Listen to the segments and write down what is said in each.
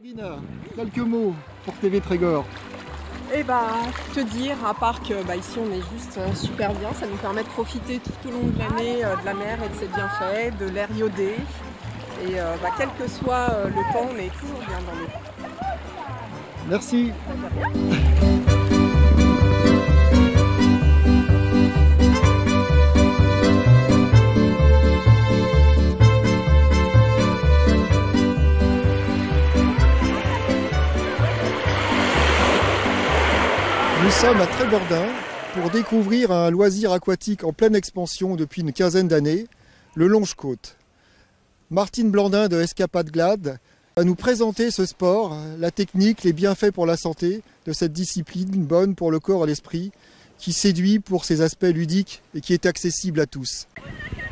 Guina, quelques mots pour TV Trégor. Et te dire, à part que ici on est juste super bien, ça nous permet de profiter tout au long de l'année de la mer et de ses bienfaits, de l'air iodé. Et quel que soit le temps, on est toujours bien dans l'eau. Merci. Nous sommes à Trébordin pour découvrir un loisir aquatique en pleine expansion depuis une quinzaine d'années, le longe-côte. Martine Blandin de Escapade Glade va nous présenter ce sport, la technique, les bienfaits pour la santé de cette discipline bonne pour le corps et l'esprit, qui séduit pour ses aspects ludiques et qui est accessible à tous.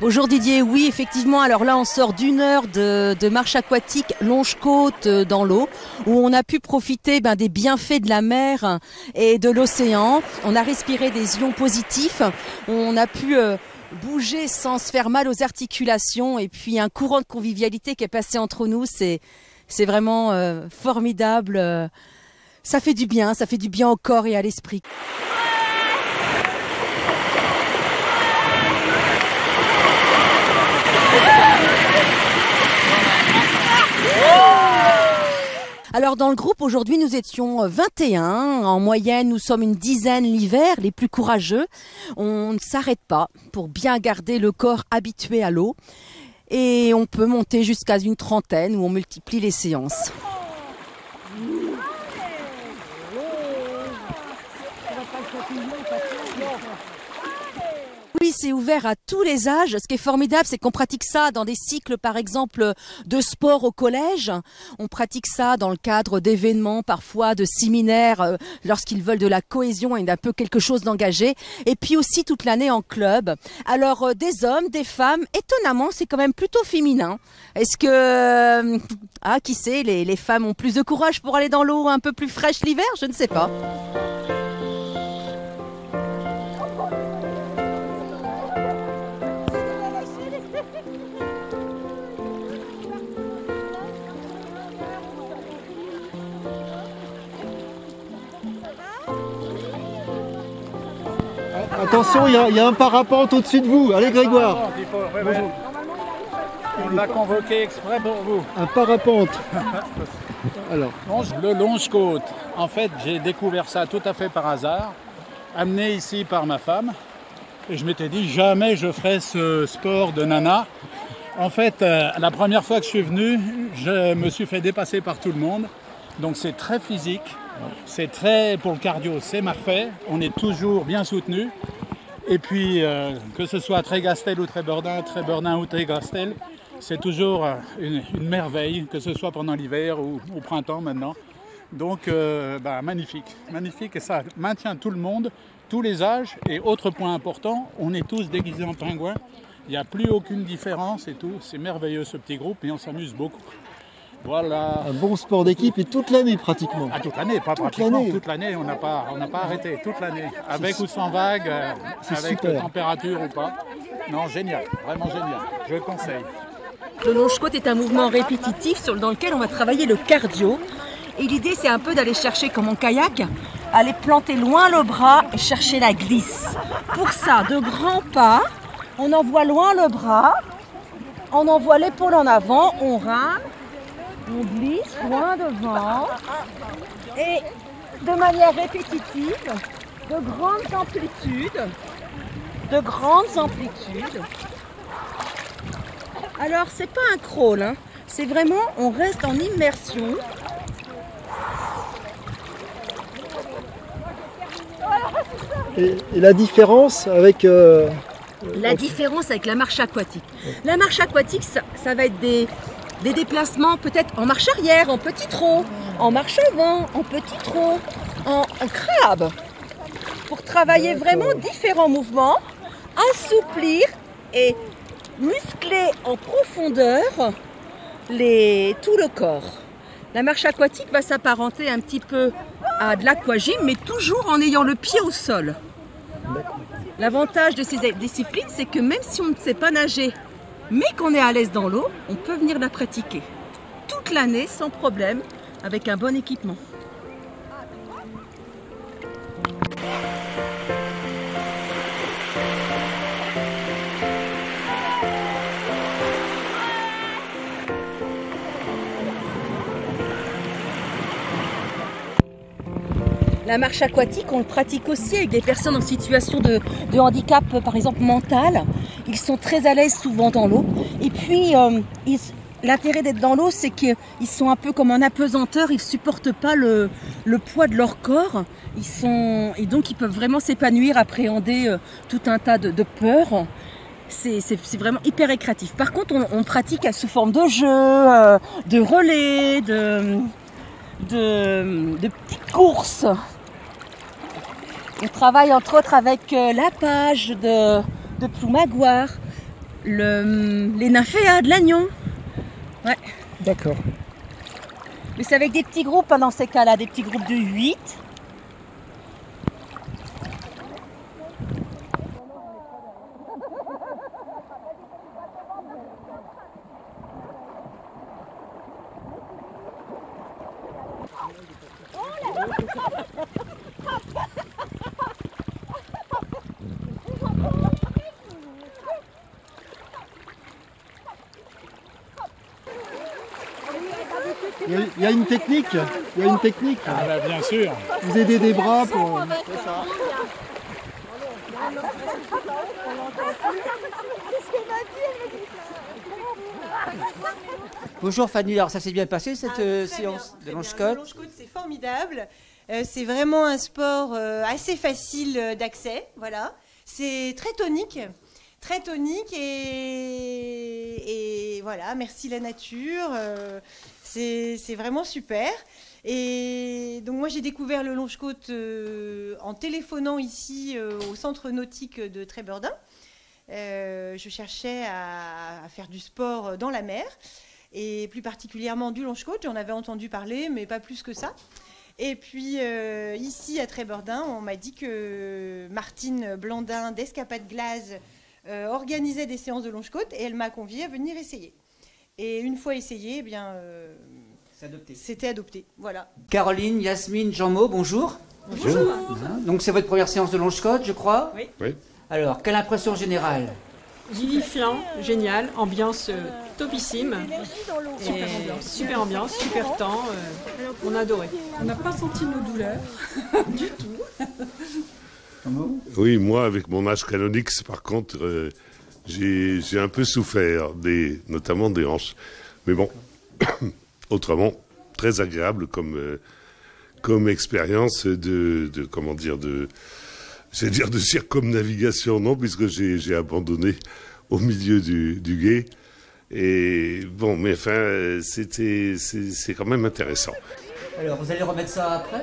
Bonjour Didier, oui effectivement, alors là on sort d'une heure de marche aquatique longe-côte dans l'eau où on a pu profiter des bienfaits de la mer et de l'océan. On a respiré des ions positifs, on a pu bouger sans se faire mal aux articulations et puis un courant de convivialité qui est passé entre nous, c'est vraiment formidable. Ça fait du bien au corps et à l'esprit. Alors dans le groupe aujourd'hui nous étions 21, en moyenne nous sommes une dizaine l'hiver, les plus courageux. On ne s'arrête pas pour bien garder le corps habitué à l'eau et on peut monter jusqu'à une trentaine où on multiplie les séances. Oui, c'est ouvert à tous les âges. Ce qui est formidable, c'est qu'on pratique ça dans des cycles, par exemple, de sport au collège. On pratique ça dans le cadre d'événements, parfois de séminaires, lorsqu'ils veulent de la cohésion et d'un peu quelque chose d'engagé. Et puis aussi toute l'année en club. Alors, des hommes, des femmes, étonnamment, c'est quand même plutôt féminin. Est-ce que, qui sait, les femmes ont plus de courage pour aller dans l'eau un peu plus fraîche l'hiver? Je ne sais pas. Attention, il y a un parapente au-dessus de vous. Allez Grégoire. On l'a convoqué exprès pour vous. Un parapente. Alors. Le longe-côte, en fait, j'ai découvert ça tout à fait par hasard, amené ici par ma femme. Et je m'étais dit, jamais je ferais ce sport de nana. En fait, la première fois que je suis venu, je me suis fait dépasser par tout le monde. Donc c'est très physique, c'est très pour le cardio, c'est parfait. On est toujours bien soutenu. Et puis, que ce soit à Trégastel ou Trébordin ou Trégastel, c'est toujours une merveille, que ce soit pendant l'hiver ou au printemps maintenant. Donc, magnifique, magnifique. Et ça maintient tout le monde, tous les âges. Et autre point important, on est tous déguisés en pingouins. Il n'y a plus aucune différence et tout. C'est merveilleux ce petit groupe et on s'amuse beaucoup. Voilà. Un bon sport d'équipe et toute l'année pratiquement. Toute l'année, pas pratiquement. Toute l'année, on n'a pas arrêté. Toute l'année. Avec ou sans vague, avec température ou pas. Non, génial. Vraiment génial. Je le conseille. Le longe-côte est un mouvement répétitif dans lequel on va travailler le cardio. Et l'idée, c'est un peu d'aller chercher, comme en kayak, aller planter loin le bras et chercher la glisse. Pour ça, de grands pas, on envoie loin le bras, on envoie l'épaule en avant, on rame. On glisse loin devant et de manière répétitive, de grandes amplitudes. Alors c'est pas un crawl, c'est vraiment on reste en immersion. Et la différence avec... La différence avec la marche aquatique. La marche aquatique, ça va être des déplacements peut-être en marche arrière, en petit trot, en marche avant, en petit trot, en crabe. Pour travailler vraiment différents mouvements, assouplir et muscler en profondeur tout le corps. La marche aquatique va s'apparenter un petit peu à de l'aquagym, mais toujours en ayant le pied au sol. L'avantage de ces disciplines, c'est que même si on ne sait pas nager, mais qu'on est à l'aise dans l'eau, on peut venir la pratiquer toute l'année sans problème, avec un bon équipement. La marche aquatique, on le pratique aussi avec des personnes en situation de handicap, par exemple mental. Ils sont très à l'aise souvent dans l'eau. Et puis, l'intérêt d'être dans l'eau, c'est qu'ils sont un peu comme en apesanteur. Ils ne supportent pas le poids de leur corps. Et donc, ils peuvent vraiment s'épanouir, appréhender tout un tas de peurs. C'est vraiment hyper récréatif. Par contre, on pratique sous forme de jeu, de relais, de petites courses. On travaille entre autres avec la page de Ploumagoire, les nymphéas de Lannion. Ouais. D'accord. Mais c'est avec des petits groupes dans ces cas-là, des petits groupes de 8. Il y a une technique. Il y a une technique. Ah bah, bien sûr. Vous aidez des bras pour... C'est ça. Bonjour Fanny, alors ça s'est bien passé cette séance de longe-côte? Le longe-côte, c'est formidable. C'est vraiment un sport assez facile d'accès. Voilà. C'est très tonique et voilà, merci la nature. C'est vraiment super. Et donc moi j'ai découvert le longe-côte en téléphonant ici au centre nautique de Trébeurdin. Je cherchais à faire du sport dans la mer et plus particulièrement du longe-côte. J'en avais entendu parler mais pas plus que ça. Et puis ici à Trébeurdin, on m'a dit que Martine Blandin d'Escapade Glace organisait des séances de longe-côte et elle m'a conviée à venir essayer. Et une fois essayé, eh bien, c'était adopté. Voilà. Caroline, Yasmine, Jean-Mo, bonjour. Bonjour. Donc c'est votre première séance de longe-côte, je crois? Oui. Alors, quelle impression générale? Vivifiant, génial, ambiance topissime. Super ambiance, super temps. On a adoré. On n'a pas senti nos douleurs du tout. Oui, moi, avec mon âge canonique, par contre, j'ai un peu souffert, notamment des hanches. Mais bon, autrement, très agréable comme expérience comment dire, j'allais dire de circumnavigation, non, puisque j'ai abandonné au milieu du gué. Et bon, mais enfin, c'est quand même intéressant. Alors, vous allez remettre ça après?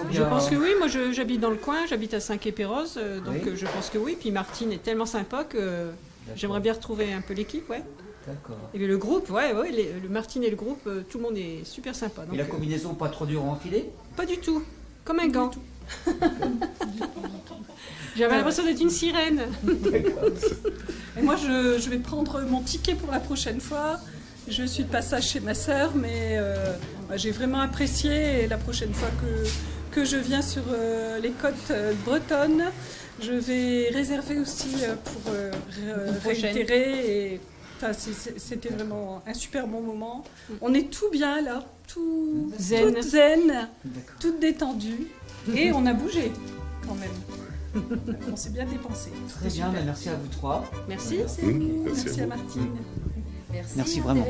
Je pense que oui, moi j'habite dans le coin, j'habite à Saint-Quay-Péroz, donc oui. Je pense que oui. Puis Martine est tellement sympa que j'aimerais bien retrouver un peu l'équipe, ouais. D'accord. Et puis le groupe, le Martine et le groupe, tout le monde est super sympa. Donc, et la combinaison pas trop dure à enfiler? Pas du tout, comme un gant. J'avais l'impression d'être une sirène. Et moi je vais prendre mon ticket pour la prochaine fois. Je suis de passage chez ma sœur, mais j'ai vraiment apprécié. Et la prochaine fois que je viens sur les côtes bretonnes, je vais réserver aussi pour réitérer. Et, c'était vraiment un super bon moment. On est tout bien là, tout zen, tout détendu. Et on a bougé quand même. On s'est bien dépensé. Très bien, merci à vous trois. Merci, Merci à Martine. Merci vraiment.